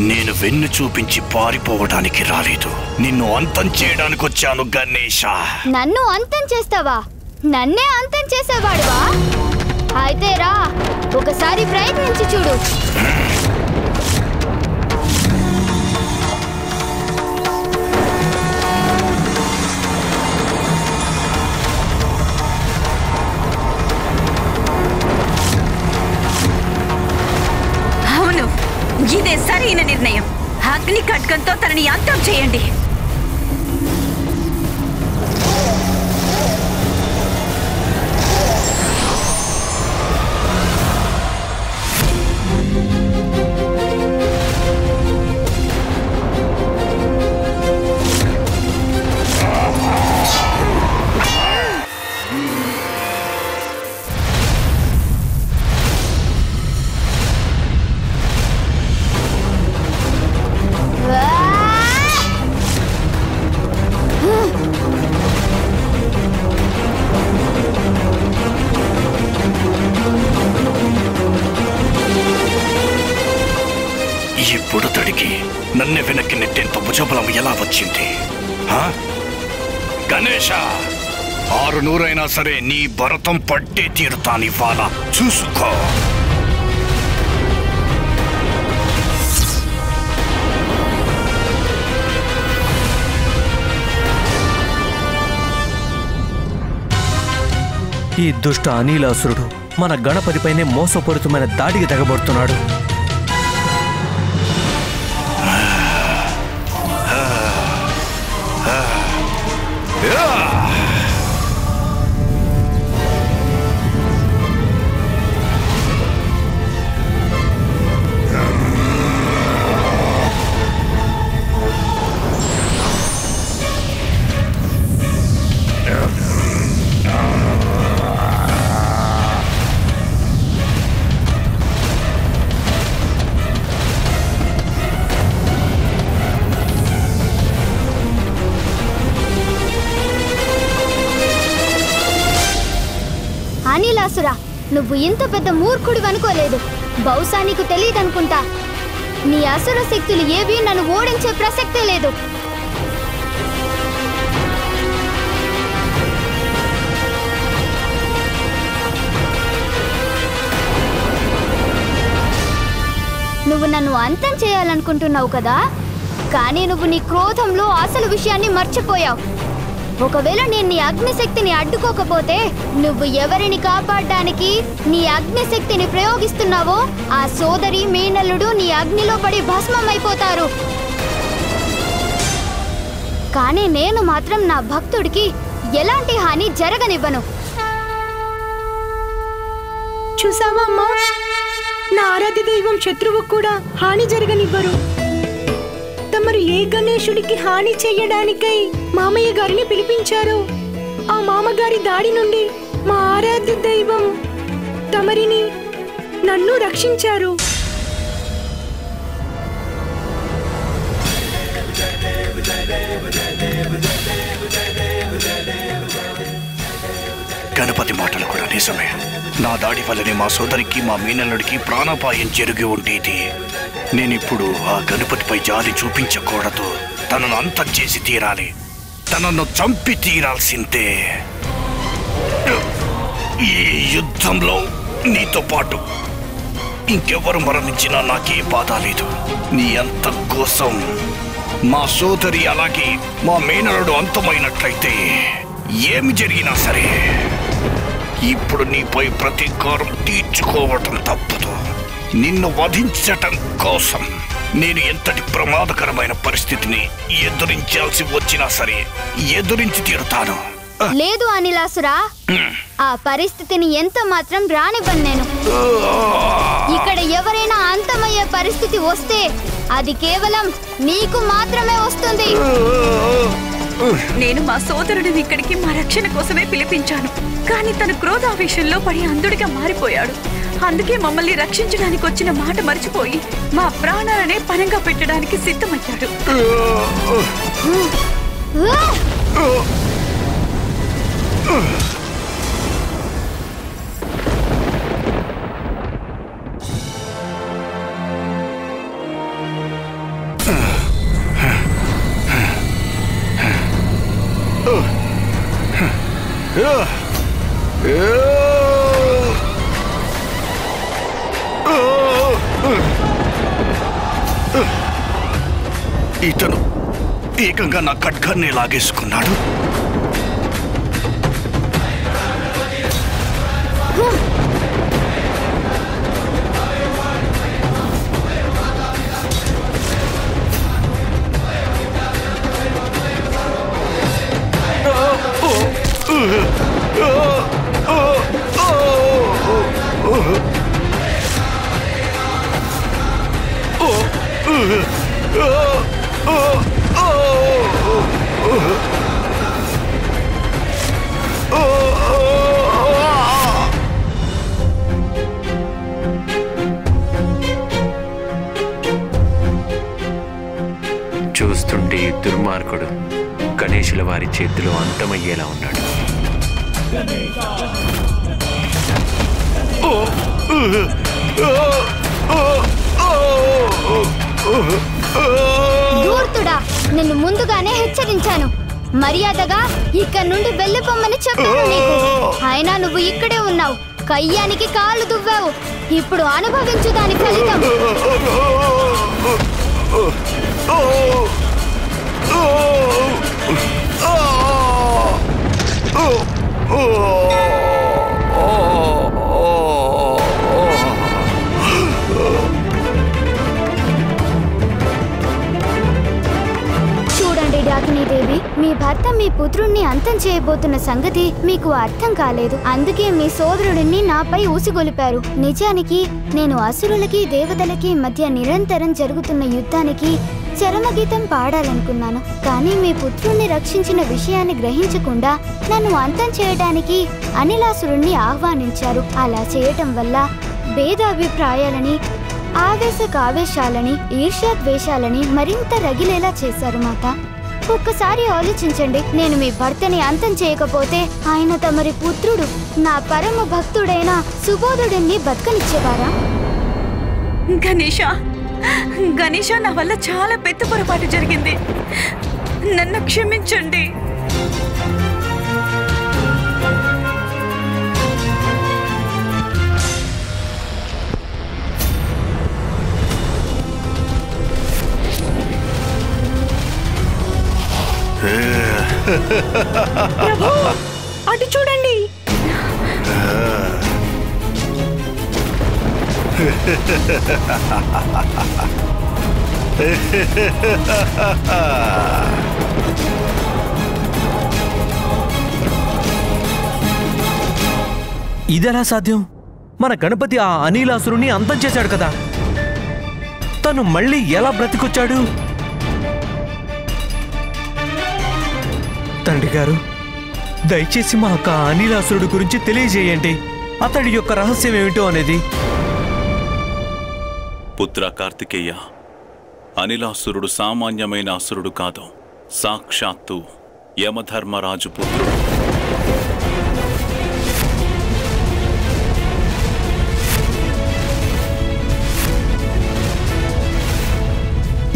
నేను వెన్ను చూపించి పారిపోవడానికి రాలేదు, నిన్ను అంతం చేయడానికి వచ్చాను గణేష. నన్ను అంతం చేస్తావా? నన్నే అంతం చేసేవాడువా? అయితే రా, ఒకసారి ప్రయత్నించి చూడు. అవును, ఇదే సరైన నిర్ణయం. అగ్ని ఖడ్గంతో తనని అంతం చేయండి. ఇప్పుడు తడికి నన్ను వెనక్కి నెట్టేంత భుజబలం ఎలా వచ్చింది? గణేష, 600 సరే నీ భరతం పట్టే తీరుతానివ్వాలా, చూసుకో. ఈ దుష్ట అనిలాసురుడు మన గణపతిపైనే మోసపూరితమైన దాడికి తెగబడుతున్నాడు. అనిలాసురా, నువ్వు ఇంత పెద్ద మూర్ఖుడు అనుకోలేదు. బహుశా నీకు తెలియదనుకుంటా. నీ అసుర శక్తులు ఏవి నన్ను ఓడించే ప్రసక్తే లేదు. నువ్వు నన్ను అంతం చేయాలనుకుంటున్నావు కదా, కానీ నువ్వు నీ క్రోధంలో అసలు విషయాన్ని మర్చిపోయావు. ఒకవేళ నేను నీ అగ్నిశక్తిని అడ్డుకోకపోతే, నువ్వు ఎవరిని కాపాడడానికి నీ అగ్నిశక్తిని ప్రయోగిస్తున్నావో ఆ సోదరి మీనల్లుడు నీ అగ్నిలో పడి భస్మమైపోతారు. కానీ నేను మాత్రం నా భక్తుడికి ఎలాంటి హాని జరగనివ్వను. చూసావా అమ్మా, నా ఆరాధ్య దైవం శత్రువు కూడా హాని జరగనివ్వరు. తమరు ఏ గణేశుడికి హాని చెయ్యడానికై మామయ్య గారిని పిలిపించారు. ఆ మామగారి దాడి నుండి మా ఆరాధ్య దైవం తమరిని నన్ను రక్షించారు. గణపతి మాటలు కూడా నిజమే. నా దాడి వల్లనే మా సోదరికి, మా మీనల్లుడికి ప్రాణాపాయం జరిగి ఉండేది. నేనిప్పుడు ఆ గణపతిపై జాలి చూపించకూడదు. తనను అంతం చేసి తీరాలి, తనను చంపి తీరాల్సిందే. ఈ యుద్ధంలో నీతో పాటు ఇంకెవరు మరణించినా నాకే బాధ లేదు. నీ అంతం కోసం మా సోదరి అలాగే మా మేనలుడు అంతమైనట్లయితే ఏమి జరిగినా సరే ఇప్పుడు నీపై ప్రతీకారం తీర్చుకోవటం తప్పదు. నిన్ను వధించటం కోసం నేను ఎంతటి ప్రమాదకరమైన పరిస్థితిని ఎదురించాల్సి వచ్చినా సరే ఎదురించి తీరుతాను. లేదు అనిలాసురా, ఆ పరిస్థితిని ఎంత మాత్రం రానివ్వను నేను. ఇక్కడ ఎవరైనా అంతమయ్యే పరిస్థితి వస్తే అది కేవలం నీకు మాత్రమే వస్తుంది. నేను మా సోదరుడిని ఇక్కడికి మా రక్షణ కోసమే పిలిపించాను, కానీ తన క్రోధావేశంలో పడి అంధుడిగా మారిపోయాడు. అందుకే మమ్మల్ని రక్షించడానికి వచ్చిన మాట మర్చిపోయి మా ప్రాణాలనే పణంగా పెట్టడానికి సిద్ధమయ్యాడు. ఇతను ఏకంగా నా ఖడ్గాన్ని లాగేసుకున్నాడు. చూస్తుంటే దుర్మార్గుడు గణేశుల వారి చేతిలో అంతమయ్యేలా ఉన్నాడు. ధూర్తుడా, నిన్ను ముందుగానే హెచ్చరించాను. మర్యాదగా ఇక్కడి నుండి వెళ్ళిపోమ్మని చెప్పాను నీకు. అయినా నువ్వు ఇక్కడే ఉన్నావు, కయ్యానికి కాళ్ళు దువ్వావు. ఇప్పుడు అనుభవించు దాని ఫలితం. చూడండి డాకినీదేవి, మీ భర్త మీ పుత్రుణ్ణి అంతం చేయబోతున్న సంగతి మీకు అర్థం కాలేదు. అందుకే మీ సోదరుడిని నాపై ఊసిగొలిపారు. నిజానికి నేను అసురులకి దేవతలకి మధ్య నిరంతరం జరుగుతున్న యుద్ధానికి చరమగీతం పాడాలనుకున్నాను. కానీ మీ పుత్రుణ్ణి రక్షించిన విషయాన్ని గ్రహించకుండా నన్ను అంతం చేయడానికి అనిలాసురుణ్ణి ఆహ్వానించారు. అలా చేయటం వల్ల భేదాభిప్రాయాలని, ఆవేశాలని, ఈర్ష్యాద్వేషాలని మరింత రగిలేలా చేశారు మాత. ఒక్కసారి ఆలోచించండి. నేను మీ భర్తని అంతం చేయకపోతే ఆయన తమరి పుత్రుడు, నా పరమ భక్తుడైన సుబోధుడిని బతకనిచ్చేవారా? గణేష, నా వల్ల చాలా పెద్ద పొరపాటు జరిగింది. నన్ను క్షమించండి. ప్రభు, అటు చూడండి. ఇదెలా సాధ్యం? మన గణపతి ఆ అనిలాసురుణ్ణి అంతం చేశాడు కదా, తను మళ్ళీ ఎలా బ్రతికొచ్చాడు? తండ్రి గారు, దయచేసి మాకు ఆ అనిలాసురుడు గురించి తెలియజేయండి. అతడి యొక్క రహస్యం ఏమిటో అనేది. పుత్ర కార్తికేయ, అనిలాసురుడు సామాన్యమైన అసురుడు కాదు. సాక్షాత్తు యమధర్మరాజు పుత్రుడు.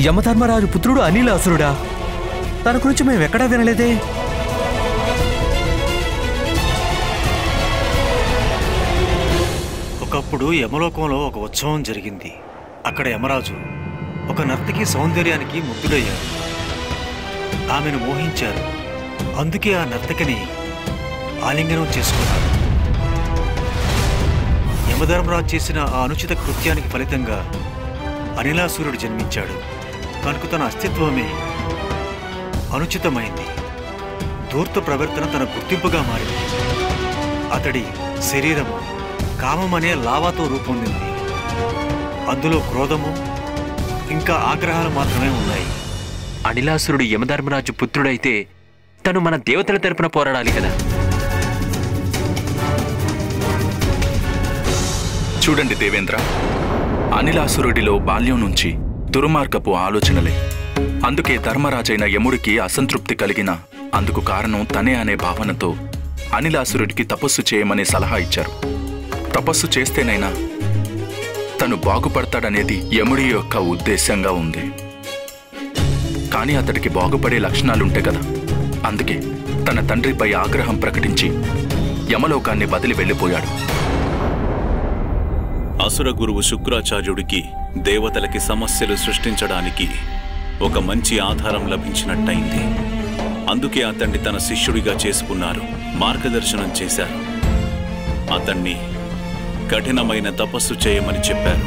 యమధర్మరాజు పుత్రుడు అనిలాసురుడా? తన గురించి మేము ఎక్కడా వినలేదే. ఒకప్పుడు యమలోకంలో ఒక ఉత్సవం జరిగింది. అక్కడ యమరాజు ఒక నర్తకి సౌందర్యానికి ముగ్ధుడయ్యారు. ఆమెను మోహించారు. అందుకే ఆ నర్తకిని ఆలింగనం చేసుకున్నారు. యమధర్మరాజు చేసిన ఆ అనుచిత కృత్యానికి ఫలితంగా అనిలాసురుడు జన్మించాడు. కనుక తన అస్తిత్వమే అనుచితమైంది. ధూర్త ప్రవర్తన తన గుర్తింపుగా మారింది. అతడి శరీరము కామం అనే లావాతో రూపొందింది. అందులో క్రోధము ఇంకా ఆగ్రహాలు మాత్రమే ఉన్నాయి. అనిలాసురుడు యమధర్మరాజు పుత్రుడైతే తను మన దేవతల తరపున పోరాడాలి కదా. చూడండి దేవేంద్ర, అనిలాసురుడిలో బాల్యం నుంచి దుర్మార్గపు ఆలోచనలే. అందుకే ధర్మరాజైన యముడికి అసంతృప్తి కలిగిన అందుకు కారణం తనే అనే భావనతో అనిలాసురుడికి తపస్సు చేయమని సలహా ఇచ్చారు. తపస్సు చేస్తేనైనా తను బాగుపడతాడనేది యముడి యొక్క ఉద్దేశంగా ఉంది. కానీ అతడికి బాగుపడే లక్షణాలుంటాయి కదా, అందుకే తన తండ్రిపై ఆగ్రహం ప్రకటించి యమలోకాన్ని వదిలి వెళ్ళిపోయాడు. అసుర గురువు శుక్రాచార్యుడికి దేవతలకి సమస్యలు సృష్టించడానికి ఒక మంచి ఆధారం లభించినట్టయింది. అందుకే అతన్ని తన శిష్యుడిగా చేసుకున్నారు, మార్గదర్శనం చేశారు. అతన్ని కఠినమైన తపస్సు చేయమని చెప్పారు.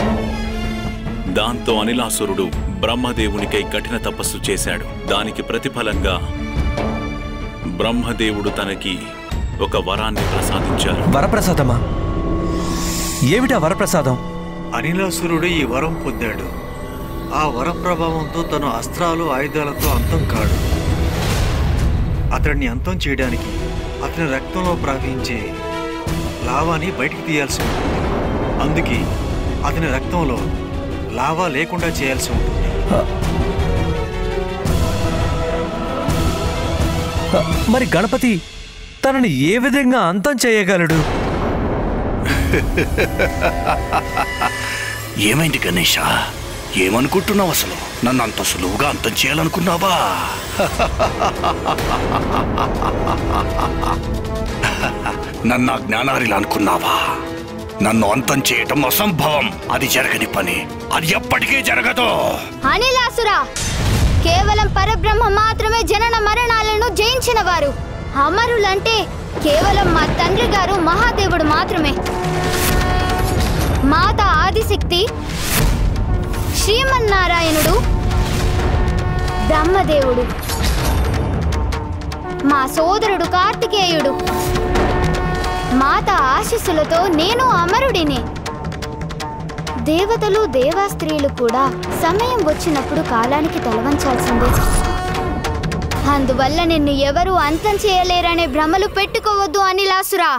దాంతో అనిలాసురుడు బ్రహ్మదేవునికై కఠిన తపస్సు చేశాడు. దానికి ప్రతిఫలంగా బ్రహ్మదేవుడు తనకి ఒక వరాన్ని ప్రసాదించారు. వరప్రసాదమా? ఏమిటా వరప్రసాదం? అనిలాసురుడు ఈ వరం పొందాడు. ఆ వర ప్రభావంతో తన అస్త్రాలు ఆయుధాలతో అంతం కాడు. అతడిని అంతం చేయడానికి అతని రక్తంలో ప్రవహించే లావాని బయటికి తీయాల్సి ఉంటుంది. అందుకే అతని రక్తంలో లావా లేకుండా చేయాల్సి ఉంటుంది. మరి గణపతి తనని ఏ విధంగా అంతం చేయగలడు? ఏమైంది గణేష? ఏమనుకుంటున్నావు అసలు? నన్ను అంత సులువుగా అంతం చేయాలనుకున్నావా? నన్ను జ్ఞానారిలా అనుకున్నావా? నన్ను అంతం చేయటం అసంభవం. అది జరగని పని. అది ఎప్పటికీ జరగదు. అనిలాసురా, కేవలం పరబ్రహ్మ మాత్రమే జనన మరణాలను జయించిన వారు. అమరులంటే కేవలం మా తండ్రి గారు మహాదేవుడు మాత్రమే. మాత ఆదిశక్తి, శ్రీమన్నారాయణుడు, బ్రహ్మదేవుడు, మా సోదరుడు కార్తికేయుడు. మాత ఆశీస్సులతో నేను అమరుడిని. దేవతలు దేవాస్త్రీలు కూడా సమయం వచ్చినప్పుడు కాలానికి తలవంచాల్సిందే. అందువల్ల నిన్ను ఎవరూ అంతం చేయలేరనే భ్రమలు పెట్టుకోవద్దు అనిలాసురా.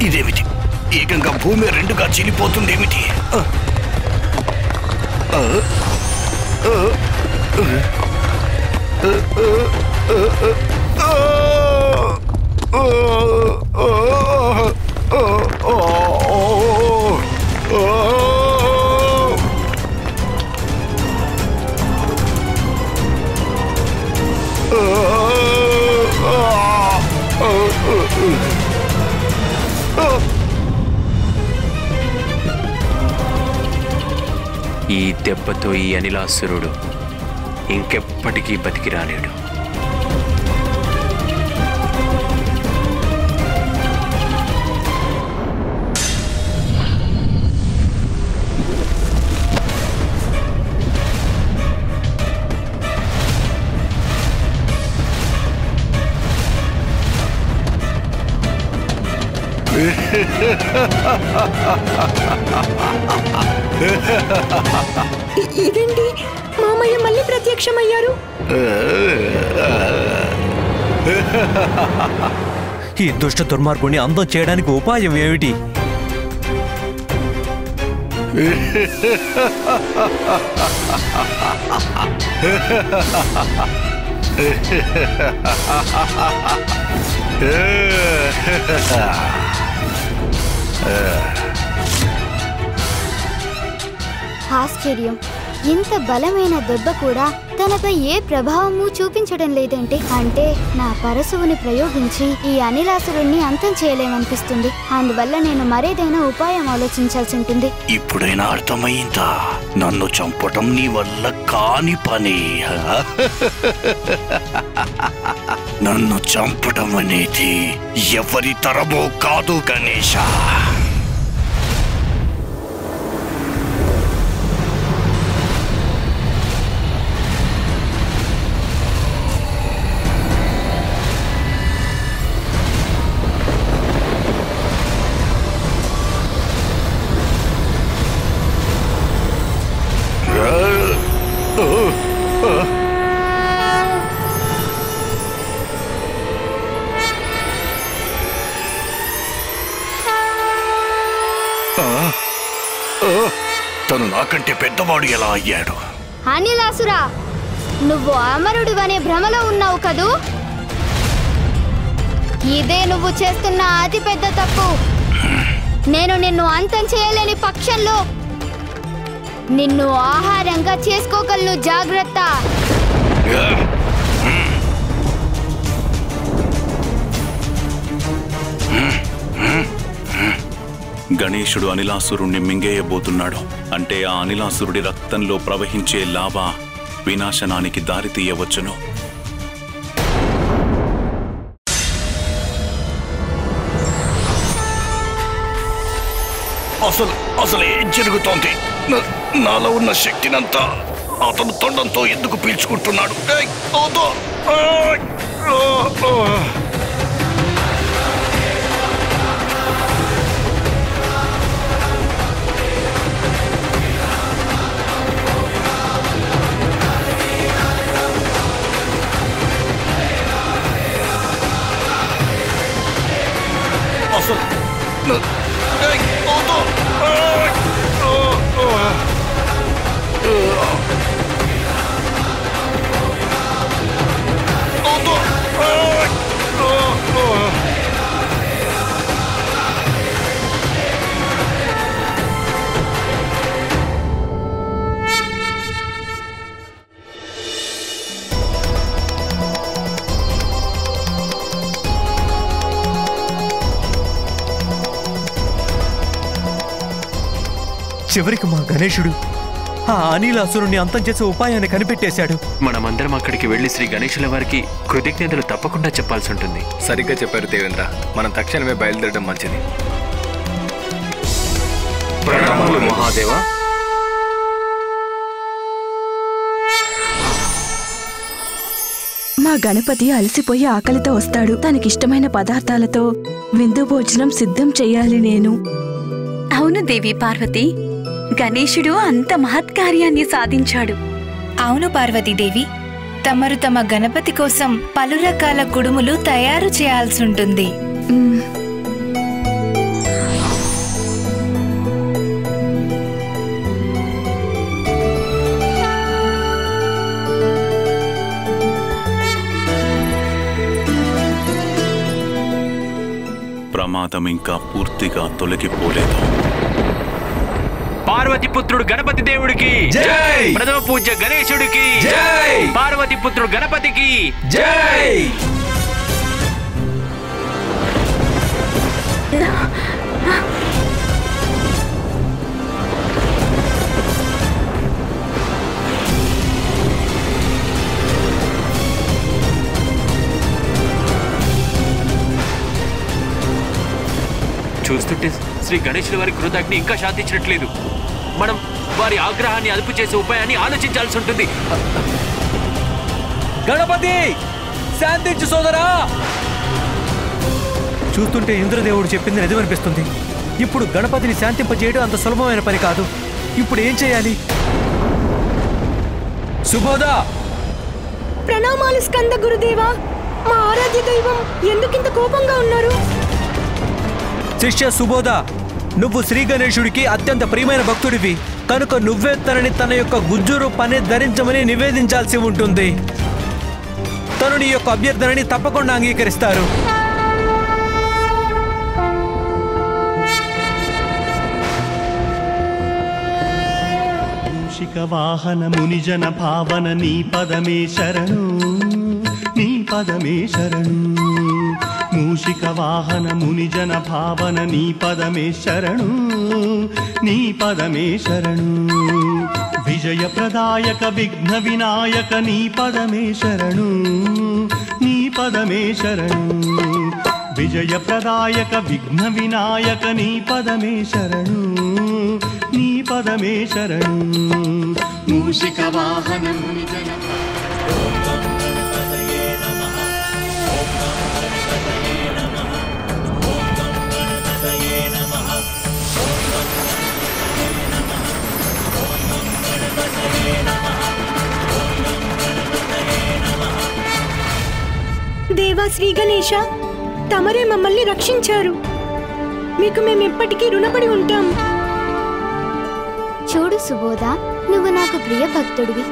ఇదేమిటి? ఏకంగా భూమి రెండుగా చీలిపోతుంది ఏమిటి? ఈ దెబ్బతో ఈ అనిలాసురుడు ఇంకెప్పటికీ బతికి రాలేడు. ఇదేంటి? మామయ్య మళ్ళీ ప్రత్యక్షమయ్యారు. ఈ దుష్ట దుర్మార్గుని అంతం చేయడానికి ఉపాయం ఏమిటి? ఆశ్చర్యం, ఇంత బలమైన దెబ్బ కూడా తనపై ఏ ప్రభావము చూపించడం లేదంటే అంటే నా పరశువుని ప్రయోగించి ఈ అనిలాసురుణ్ణి అంతం చేయలేమనిపిస్తుంది. అందువల్ల నేను మరేదైనా ఉపాయం ఆలోచించాల్సి ఉంటుంది. ఇప్పుడైనా అర్థమైందా? నన్ను చంపటం నీ వల్ల కాని పని. నన్ను చంపటం అనేది ఎవరి తరమో కాదు గణేష. తను నాకంటే పెద్దవాడు ఎలా అయ్యాడు? అనిలాసురా, నువ్వు అమరుడు అనే భ్రమలో ఉన్నావు కదూ? ఇదే నువ్వు చేస్తున్న అతి పెద్ద తప్పు. నేను నిన్ను అంతం చేయలేని పక్షంలో నిన్ను ఆహారంగా చేసుకోగలను. జాగ్రత్త. గణేశుడు అనిలాసురుణ్ణి మింగేయబోతున్నాడు. అంటే ఆ అనిలాసురుడి రక్తంలో ప్రవహించే లావా వినాశనానికి దారితీయవచ్చును. అసలు ఏం జరుగుతోంది? నాలో ఉన్న శక్తినంతా అతను తొండంతో ఎందుకు పీల్చుకుంటున్నాడు? చివరికి మా గణేశుడు ఆ అనిలాసురుణ్ణి అంతం చేసే ఉపాయాన్ని కనిపెట్టేశాడు. మనమందరం అక్కడికి వెళ్లి శ్రీ గణేశుల వారికి కృతజ్ఞతలు తప్పకుండా చెప్పాల్సి ఉంటుంది. సరిగ్గా చెప్పారు దేవేంద్ర. మనం తక్షణమే బయలుదేరడం మంచిది. ప్రణామాలు మహాదేవ. మా గణపతి అలసిపోయి ఆకలితో వస్తాడు. తనకిష్టమైన పదార్థాలతో విందు భోజనం సిద్ధం చెయ్యాలి నేను. అవును దేవి పార్వతి, గణేశుడు అంత మహత్కార్యాన్ని సాధించాడు. అవును పార్వతీదేవి, తమరు తమ గణపతి కోసం పలు రకాల కుడుములు తయారు చేయాల్సి ఉంటుంది. ప్రమాదం ఇంకా పూర్తిగా తొలగిపోలేదు. పార్వతి పుత్రుడు గణపతి దేవుడికి జై! ప్రథమ పూజ్య గణేశుడికి జై! పార్వతి పుత్రుడు గణపతికి జై! చూస్తుంటే శ్రీ గణేశుల వారి కృతజ్ఞ ఇంకా శాంతించినట్లేదు. మనం వారి ఆగ్రహాన్ని అదుపు చేసే ఉపాయాన్ని ఆలోచించాల్సి ఉంటుంది. గణపతి శాంతించు సోదరా. చూస్తుంటే ఇంద్రదేవుడు చెప్పింది నిజమనిపిస్తుంది. ఇప్పుడు గణపతిని శాంతింపజేయడం అంత సులభమైన పని కాదు. ఇప్పుడు ఏం చేయాలి? సుబోధా. ప్రణామాలు స్కంద గురుదేవా. మా ఆరాధ్య దైవం ఎందుకింత కోపంగా ఉన్నారు? శిష్య సుబోధ, నువ్వు శ్రీ గణేశుడికి అత్యంత ప్రియమైన భక్తుడివి కనుక నువ్వే తనని తన యొక్క గుజ్జు రూపాన్ని ధరించమని నివేదించాల్సి ఉంటుంది. తను నీ యొక్క అభ్యర్థనని తప్పకుండా అంగీకరిస్తారు. వాహన మునిజన భావన నీ పదమే శరణు, నీ పదమే శరణు. మూషిక వాహన మునిజన భావన నీ పదమే శరణు, నీ పదమే శరణు. విజయ ప్రదాయక విఘ్న వినాయక నీ పదమే శరణు, నీ పదమే శరణు. విజయ ప్రదాయక విఘ్న వినాయక నీ పదమే శరణు, నీ పదమే శరణు. మూషిక వాహన మునిజన దేవా శ్రీ గణేశ, తమరే మమ్మల్ని రక్షించారు. మీకు మేము ఎప్పటికీ రుణపడి ఉంటాం. చూడు సుబోధ, నువ్వు నాకు ప్రియ భక్తుడివి.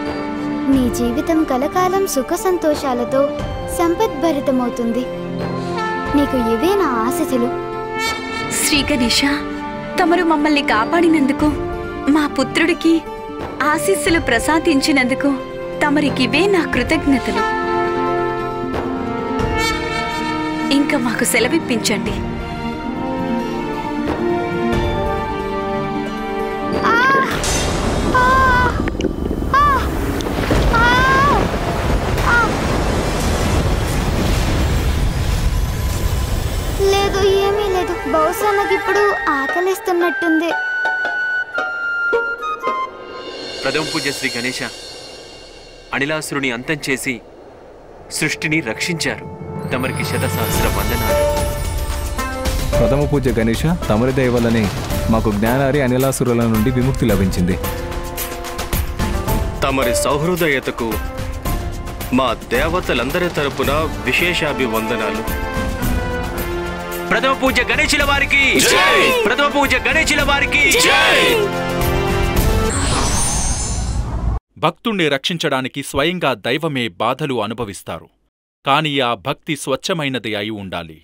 నీ జీవితం కలకాలం సుఖ సంతోషాలతో సంపద్భరితమవుతుంది. నీకు ఇవే నా ఆశీస్సులు. శ్రీ గణేశ, తమరు మమ్మల్ని కాపాడినందుకు, మా పుత్రుడికి ఆశీస్సులు ప్రసాదించినందుకు తమరికివే నా కృతజ్ఞతలు. ఇంకా మాకు సెలవిప్పించండి. లేదు, ఏమీ లేదు. బహుశా నాకు ఇప్పుడు ఆకలిస్తున్నట్టుంది. ప్రథమ పూజ్య శ్రీ గణేశ, అనిలాసురుని అంతం చేసి సృష్టిని రక్షించారు. తమరికి శతసహస్ర వందనాలు. ప్రథమ పూజ్య గణేశ, తమరి దయ వల్లనే మాకు జ్ఞానారి అనిలాసురుల నుండి విముక్తి లభించింది. తమరి సౌహృదయతకు మా దేవతలందరి తరపున విశేషాభివందనాలు. ప్రథమ పూజ్య గణేశుల వారికి, ప్రథమ పూజ్య గణేశుల వారికి. భక్తుణ్ణి రక్షించడానికి స్వయంగా దైవమే బాధలు అనుభవిస్తారు. కాని ఆ భక్తి స్వచ్ఛమైనది అయి ఉండాలి.